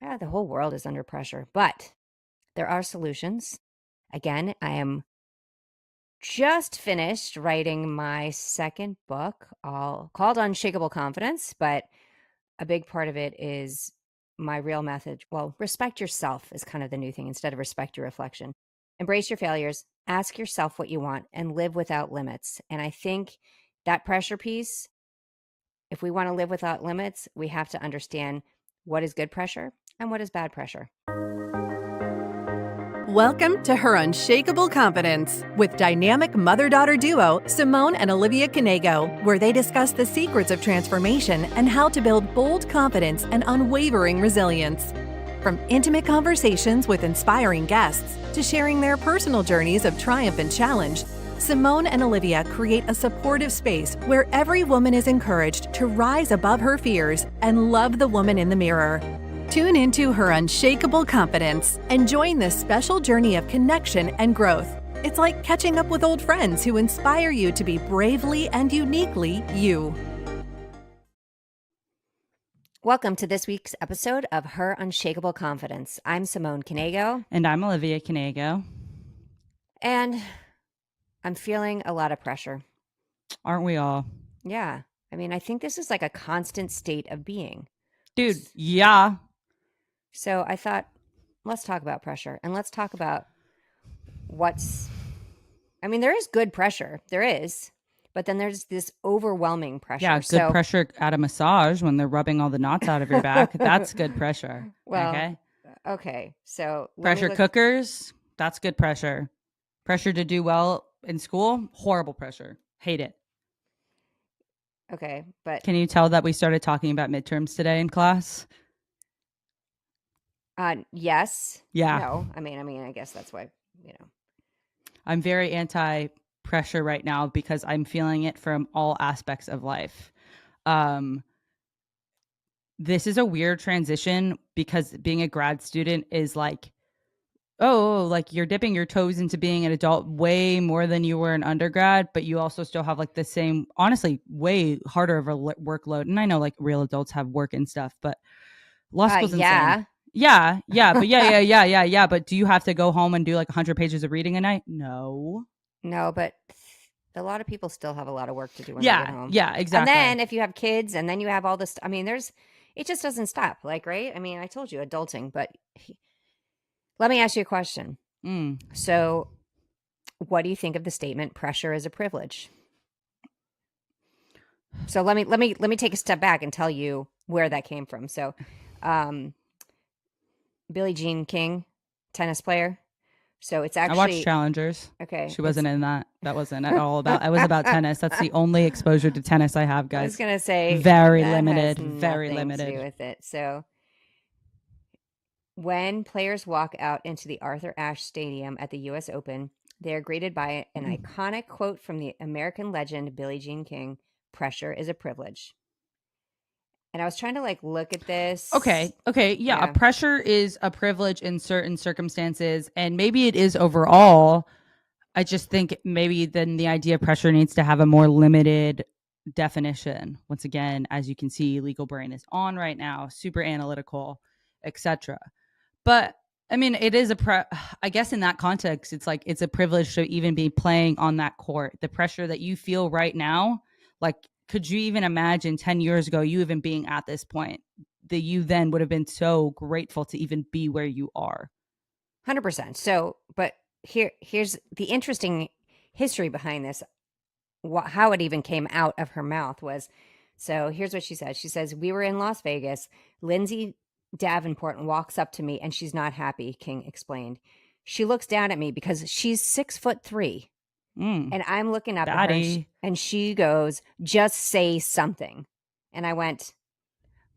The whole world is under pressure, but there are solutions. Again, I am just finished writing my second book, all called Unshakable Confidence, but a big part of it is my real message. Well, respect yourself is kind of the new thing instead of respect your reflection. Embrace your failures, ask yourself what you want, and live without limits. And I think that pressure piece, if we want to live without limits, we have to understand what is good pressure and what is bad pressure. Welcome to Her Unshakable Confidence with dynamic mother-daughter duo Simone and Olivia Canego, where they discuss the secrets of transformation and how to build bold confidence and unwavering resilience. From intimate conversations with inspiring guests to sharing their personal journeys of triumph and challenge, Simone and Olivia create a supportive space where every woman is encouraged to rise above her fears and love the woman in the mirror. Tune into Her Unshakable Confidence and join this special journey of connection and growth. It's like catching up with old friends who inspire you to be bravely and uniquely you. Welcome to this week's episode of Her Unshakable Confidence. I'm Simone Canego. And I'm Olivia Canego. And I'm feeling a lot of pressure. Aren't we all? Yeah. I mean, I think this is like a constant state of being. Dude, yeah. So I thought, let's talk about pressure and let's talk about there is good pressure. There is. But then there's this overwhelming pressure. Yeah, good pressure at a massage when they're rubbing all the knots out of your back. That's good pressure. Well, okay. So pressure cookers, that's good pressure. Pressure to do well in school, horrible pressure. Hate it. Okay, but can you tell that we started talking about midterms today in class? Yes. Yeah. No. I mean, I guess that's why, I'm very anti-pressure right now because I'm feeling it from all aspects of life. This is a weird transition because being a grad student is like, like you're dipping your toes into being an adult way more than you were an undergrad, but you also still have like the same, honestly, way harder of a workload. And I know like real adults have work and stuff, but law school's insane. Yeah. But yeah. But do you have to go home and do like 100 pages of reading a night? No, but a lot of people still have a lot of work to do when they get home. Yeah, exactly. And then if you have kids and then you have all this, it just doesn't stop. Like, right? I mean, I told you adulting, but let me ask you a question. So what do you think of the statement, pressure is a privilege? So let me take a step back and tell you where that came from. So, Billie Jean King, tennis player. So it's actually, I watched Challengers. Okay. She wasn't in that. That wasn't at all about, it was about tennis. That's the only exposure to tennis I have, guys. I was going to say very limited, very limited to do with it. So when players walk out into the Arthur Ashe Stadium at the US Open, they are greeted by an iconic quote from the American legend Billie Jean King, pressure is a privilege. And I was trying to like look at this. Okay. Yeah. A pressure is a privilege in certain circumstances. And maybe it is overall. I just think maybe then the idea of pressure needs to have a more limited definition. Once again, as you can see, legal brain is on right now, super analytical, etc. But I mean, it is I guess in that context, it's like it's a privilege to even be playing on that court. The pressure that you feel right now, like, could you even imagine 10 years ago, you even being at this point, that you then would have been so grateful to even be where you are? 100%. So, but here's the interesting history behind this. How it even came out of her mouth was, so here's what she said. She says, we were in Las Vegas. Lindsay Davenport walks up to me and she's not happy, King explained. She looks down at me because she's 6'3". And I'm looking up at her and she goes, just say something. And I went,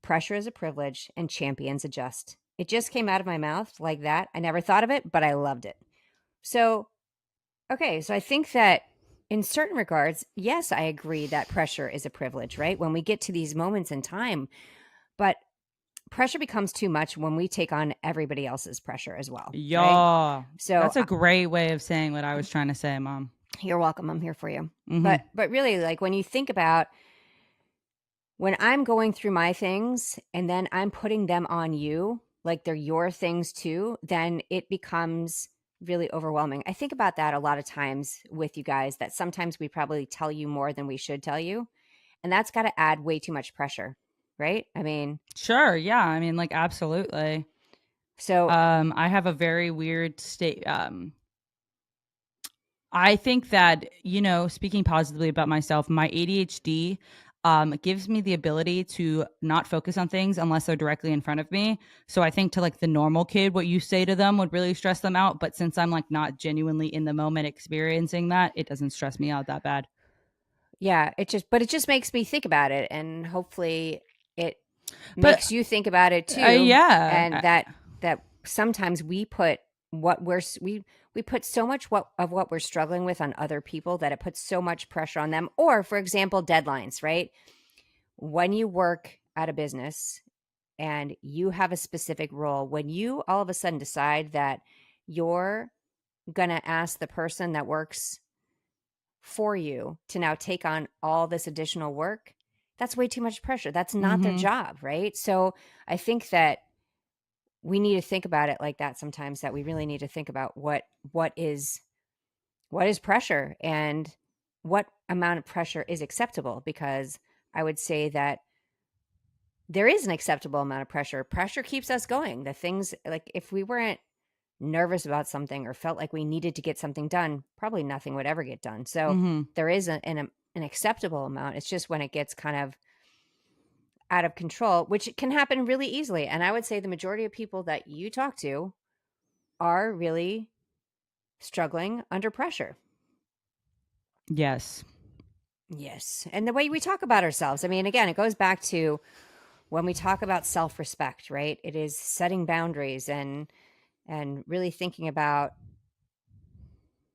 pressure is a privilege and champions adjust. It just came out of my mouth like that. I never thought of it, but I loved it. So, okay. So I think that in certain regards, yes, I agree that pressure is a privilege, right? When we get to these moments in time, but pressure becomes too much when we take on everybody else's pressure as well. Yeah. Right? So that's a great way of saying what I was trying to say, Mom. You're welcome. I'm here for you. But really, like when you think about when I'm going through my things and then I'm putting them on you, like they're your things too, then it becomes really overwhelming. I think about that a lot of times with you guys, that sometimes we probably tell you more than we should tell you. And that's got to add way too much pressure, right? I mean, Sure. Yeah. I mean, like, absolutely. so I have a very weird state. I think that, speaking positively about myself, my ADHD gives me the ability to not focus on things unless they're directly in front of me. So I think to like the normal kid, what you say to them would really stress them out. But since I'm like not genuinely in the moment experiencing that, it doesn't stress me out that bad. yeah, it just makes me think about it, and hopefully it But makes you think about it too. yeah, And that sometimes we put what we put so much what we're struggling with on other people, that it puts so much pressure on them. Or for example, deadlines, right? When you work at a business and you have a specific role, when you all of a sudden decide that you're going to ask the person that works for you to now take on all this additional work, that's way too much pressure. That's not their hmm job, right? So I think that we need to think about it like that sometimes, that we really need to think about what is pressure, and what amount of pressure is acceptable, because I would say that there is an acceptable amount of pressure. Pressure keeps us going. The things, like if we weren't nervous about something or felt like we needed to get something done, probably nothing would ever get done. So hmm there is an acceptable amount. It's just when it gets kind of out of control, which can happen really easily. And I would say the majority of people that you talk to are really struggling under pressure. yes. Yes. And the way we talk about ourselves, I mean, again, it goes back to when we talk about self-respect, right? It is setting boundaries and really thinking about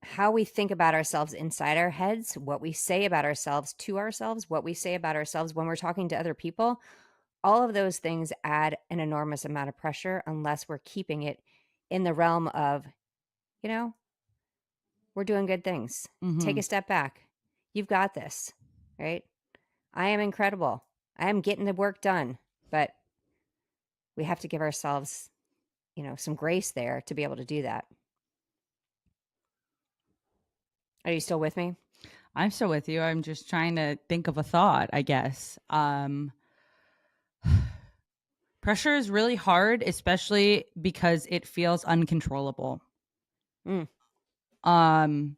how we think about ourselves inside our heads, what we say about ourselves to ourselves, what we say about ourselves when we're talking to other people. All of those things add an enormous amount of pressure unless we're keeping it in the realm of, you know, we're doing good things. Take hmm a step back. You've got this, right? I am incredible. I am getting the work done, but we have to give ourselves, some grace there to be able to do that. Are you still with me? I'm still with you. I'm just trying to think of a thought, I guess. Pressure is really hard, especially because it feels uncontrollable. Mm. Um,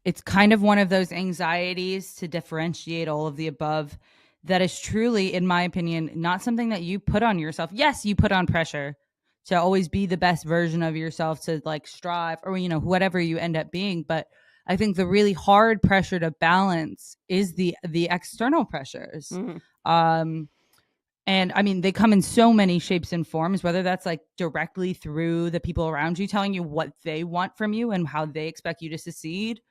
it's kind of one of those anxieties, to differentiate all of the above, that is truly, in my opinion, not something that you put on yourself. Yes, you put on pressure to always be the best version of yourself, to like strive, or whatever you end up being. But I think the really hard pressure to balance is the external pressures. Mm. Um, and I mean, they come in so many shapes and forms, whether that's like directly through the people around you telling you what they want from you and how they expect you to succeed,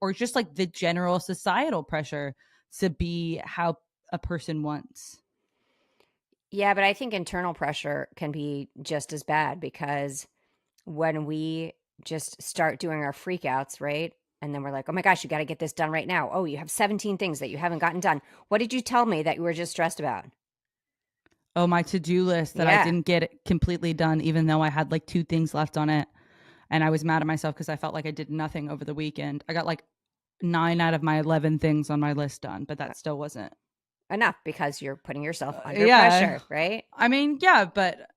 or just like the general societal pressure to be how a person wants. Yeah, but I think internal pressure can be just as bad, because when we just start doing our freakouts, right? And then we're like, oh my gosh, you got to get this done right now. Oh, you have 17 things that you haven't gotten done. What did you tell me that you were just stressed about? Oh, my to-do list that I Yeah. didn't get completely done, even though I had like 2 things left on it. And I was mad at myself because I felt like I did nothing over the weekend. I got like 9 out of my 11 things on my list done, but that still wasn't Enough, because you're putting yourself under yeah. pressure, right? I mean, yeah, but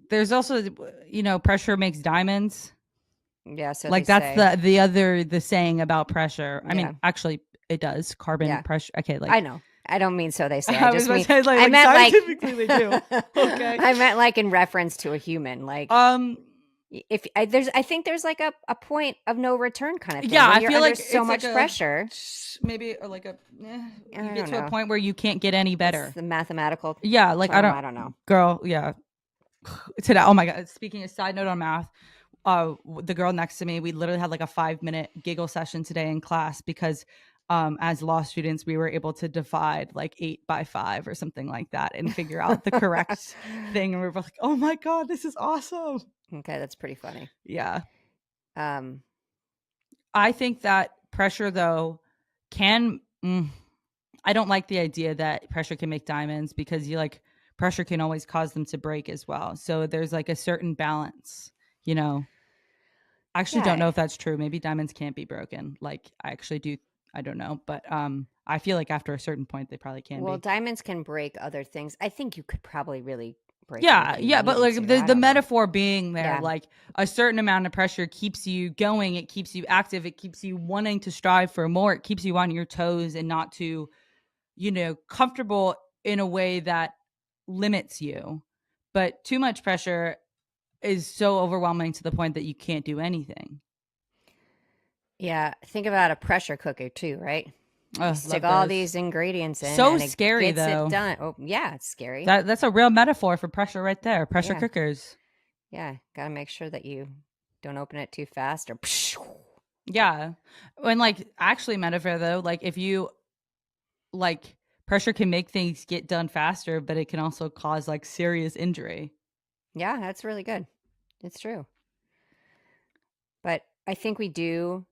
there's also, pressure makes diamonds. Yeah, so they Like that's say. the saying about pressure. I mean, Yeah. actually, it does. Carbon Yeah. pressure. Okay, like I know. I don't mean so they say. I I was just about to mean say, I like meant like scientifically they do. Okay. I meant like in reference to a human. Like Um. if I think there's like a point of no return kind of thing Yeah, when I you're feel under like so it's like much a pressure. maybe or like a I you get don't to a know. point where you can't get any What's better. the mathematical Yeah, like term? I don't know. girl. Yeah, today. Oh my god. Speaking of side note on math, the girl next to me, we literally had like a 5-minute giggle session today in class because as law students we were able to divide like 8 by 5 or something like that and figure out the correct thing, and we were both like, oh my god, this is awesome. Okay, that's pretty funny. Yeah, Um, I think that pressure though can I don't like the idea that pressure can make diamonds, because you like pressure can always cause them to break as well. So there's like a certain balance, you know. I actually don't know Yeah. if that's true. Maybe diamonds can't be broken. Like I actually do. I don't know, but I feel like after a certain point they probably can Well, be. diamonds can break other things. I think you could probably really break them if Yeah, you yeah, but needed like to. the I the don't know. metaphor being there, Yeah. like a certain amount of pressure keeps you going, it keeps you active, it keeps you wanting to strive for more, it keeps you on your toes and not too, comfortable in a way that limits you. But too much pressure is so overwhelming to the point that you can't do anything. Yeah. Think about a pressure cooker too, right? You Oh, stick love all those. these ingredients in So and it scary gets it though. done. Oh, yeah, it's scary. That's a real metaphor for pressure right there. Pressure Yeah. cookers. Yeah. Got to make sure that you don't open it too fast or. Yeah. And like actually metaphor though, like if you like pressure can make things get done faster, but it can also cause like serious injury. Yeah, that's really good. It's true. But I think we do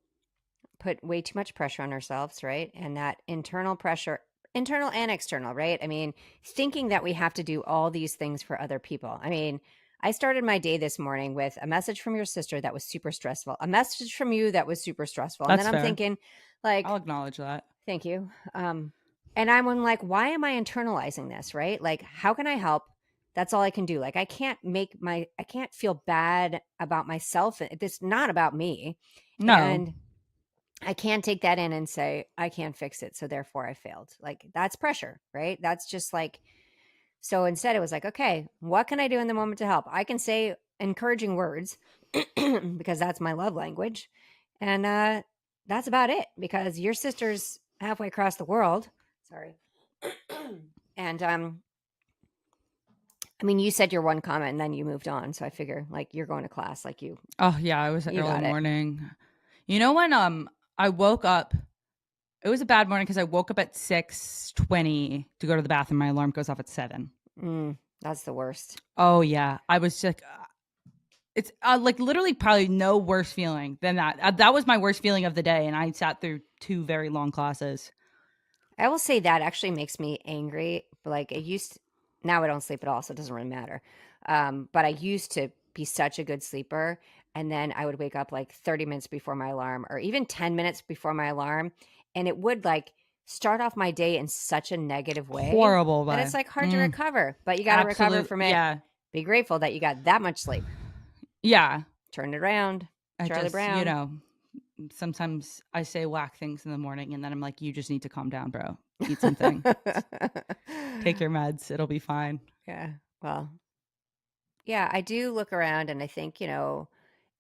put way too much pressure on ourselves, right? And that internal pressure, internal and external, right? I mean, thinking that we have to do all these things for other people. I mean, I started my day this morning with a message from your sister that was super stressful, a message from you that was super stressful. And then That's I'm fair. thinking, I'll like, acknowledge that. thank you. And I'm like, why am I internalizing this, right? Like, how can I help? That's all I can do. Like, I can't feel bad about myself. It's not about me. No. And I can't take that in and say, I can't fix it. So therefore I failed. Like, that's pressure, right? That's just like, so instead it was like, okay, what can I do in the moment to help? I can say encouraging words because that's my love language. And that's about it because your sister's halfway across the world. Sorry. And I mean, you said your one comment and then you moved on. So I figure like you're going to class, like Oh yeah, it was you early got it. morning. You know when I woke up, it was a bad morning because I woke up at 6:20 to go to the bathroom. My alarm goes off at 7. That's the worst. Oh yeah, I was just it's like literally probably no worse feeling than that. That was my worst feeling of the day, and I sat through 2 very long classes. I will say that actually makes me angry. Like it used to, now I don't sleep at all, so it doesn't really matter. But I used to be such a good sleeper. And then I would wake up like 30 minutes before my alarm or even 10 minutes before my alarm. And it would like start off my day in such a negative way Horrible, that but it's like hard to recover. But you got to recover absolute, from it. yeah, Be grateful that you got that much sleep. yeah. Turn it around. I Charlie just, Brown. sometimes I say whack things in the morning, and then I'm like, you just need to calm down, bro. Eat something. Take your meds. It'll be fine. Yeah. Well, yeah, I do look around and I think,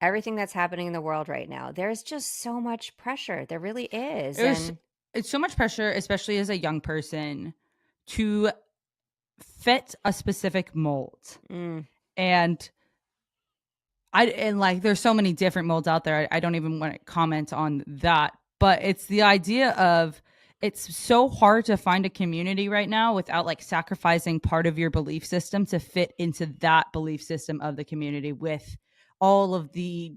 everything that's happening in the world right now, there's just so much pressure. There really is. There's And it's so much pressure, especially as a young person, to fit a specific mold. mm, And like there's so many different molds out there. I don't even want to comment on that. But it's the idea of it's so hard to find a community right now without like sacrificing part of your belief system to fit into that belief system of the community with all of the,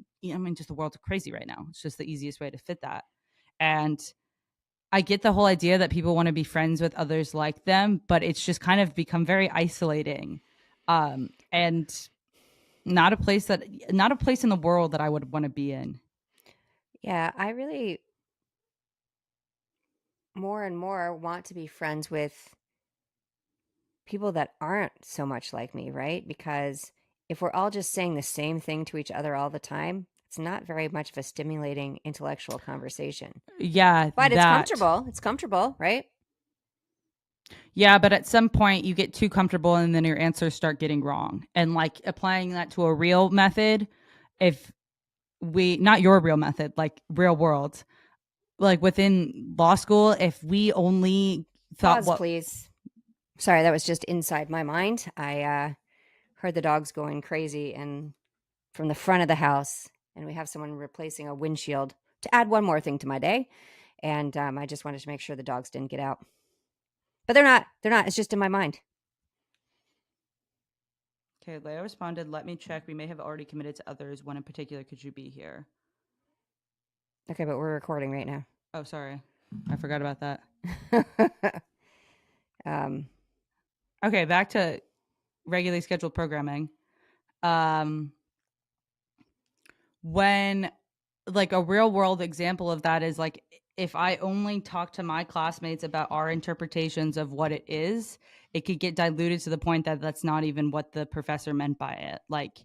just the world's crazy right now. It's just the easiest way to fit that. And I get the whole idea that people want to be friends with others like them, but it's just kind of become very isolating. And not a place in the world that I would want to be in. yeah, I really more and more want to be friends with people that aren't so much like me, right? Because if we're all just saying the same thing to each other all the time, it's not very much of a stimulating intellectual conversation. Yeah, But it's that. comfortable. It's comfortable, right? Yeah, but at some point you get too comfortable and then your answers start getting wrong. And like applying that to a real method, if not your real method, like real world, like within law school, if we only thought Pause, what. please. Sorry, that was just inside my mind. I heard the dogs going crazy and from the front of the house, and we have someone replacing a windshield to add one more thing to my day. And I just wanted to make sure the dogs didn't get out. But they're not. They're not. It's just in my mind. Okay, Leia responded, let me check. We may have already committed to others. One in particular, could you be here? Okay, but we're recording right now. Oh, sorry. I forgot about that. um, Okay, back to regularly scheduled programming. When like a real world example of that is like if I only talk to my classmates about our interpretations of what it is, it could get diluted to the point that that's not even what the professor meant by it. Like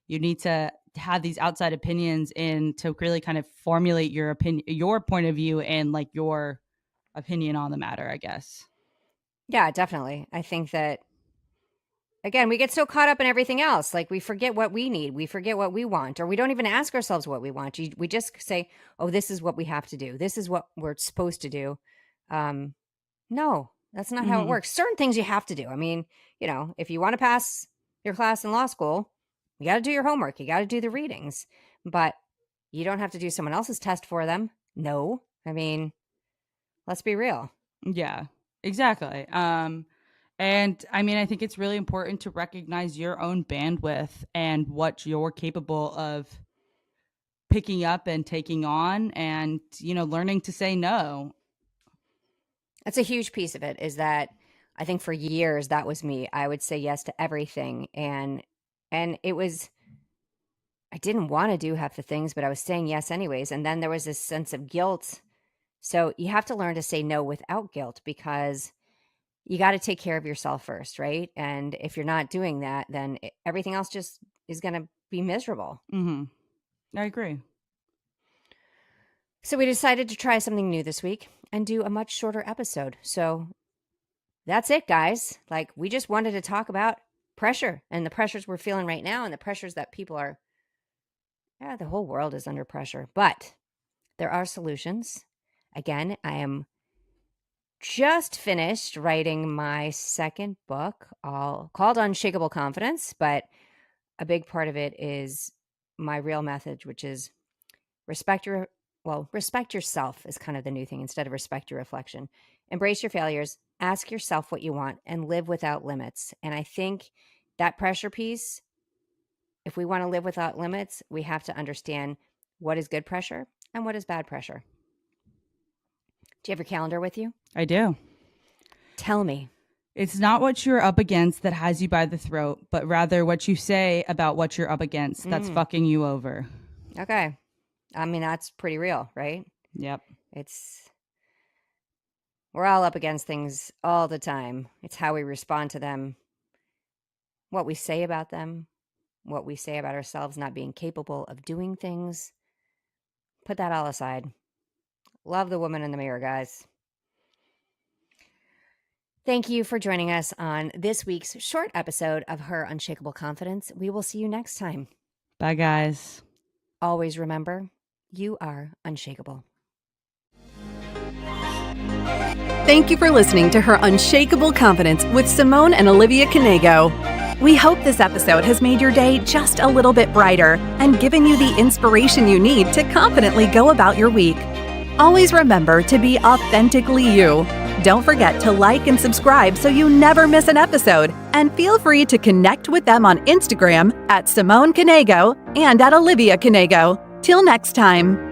you need to have these outside opinions in to really kind of formulate your opinion, your point of view, and like your opinion on the matter, I guess. Yeah, definitely. I think that, again, we get so caught up in everything else. Like we forget what we need. We forget what we want, or we don't even ask ourselves what we want. We just say, oh, this is what we have to do. This is what we're supposed to do. No, that's not how it works. Certain things you have to do. I mean, if you want to pass your class in law school, you got to do your homework. You got to do the readings, but you don't have to do someone else's test for them. No, I mean, let's be real. Yeah, exactly. And I mean, I think it's really important to recognize your own bandwidth and what you're capable of picking up and taking on and, learning to say no. That's a huge piece of it, is that I think for years that was me. I would say yes to everything. And it was, I didn't want to do half the things, but I was saying yes anyways. And then there was this sense of guilt. So you have to learn to say no without guilt, because you got to take care of yourself first, right? And if you're not doing that, then everything else just is going to be miserable. I agree. So we decided to try something new this week and do a much shorter episode. So that's it, guys. Like, we just wanted to talk about pressure and the pressures we're feeling right now, and the pressures that people are, the whole world is under pressure, but there are solutions. Again, I am just finished writing my second book, called Unshakable Confidence, but a big part of it is my real message, which is respect yourself is kind of the new thing instead of respect your reflection. Embrace your failures, ask yourself what you want, and live without limits. And I think that pressure piece, if we want to live without limits, we have to understand what is good pressure and what is bad pressure. Do you have your calendar with you? I do. Tell me. It's not what you're up against that has you by the throat, but rather what you say about what you're up against that's fucking you over. Okay. I mean, that's pretty real, right? Yep. We're all up against things all the time. It's how we respond to them, what we say about them, what we say about ourselves not being capable of doing things. Put that all aside. Love the woman in the mirror, guys. Thank you for joining us on this week's short episode of Her Unshakable Confidence. We will see you next time. Bye, guys. Always remember, you are unshakable. Thank you for listening to Her Unshakable Confidence with Simone and Olivia Canego. We hope this episode has made your day just a little bit brighter and given you the inspiration you need to confidently go about your week. Always remember to be authentically you. Don't forget to like and subscribe so you never miss an episode. And feel free to connect with them on Instagram at Simone Canego and at Olivia Canego. Till next time.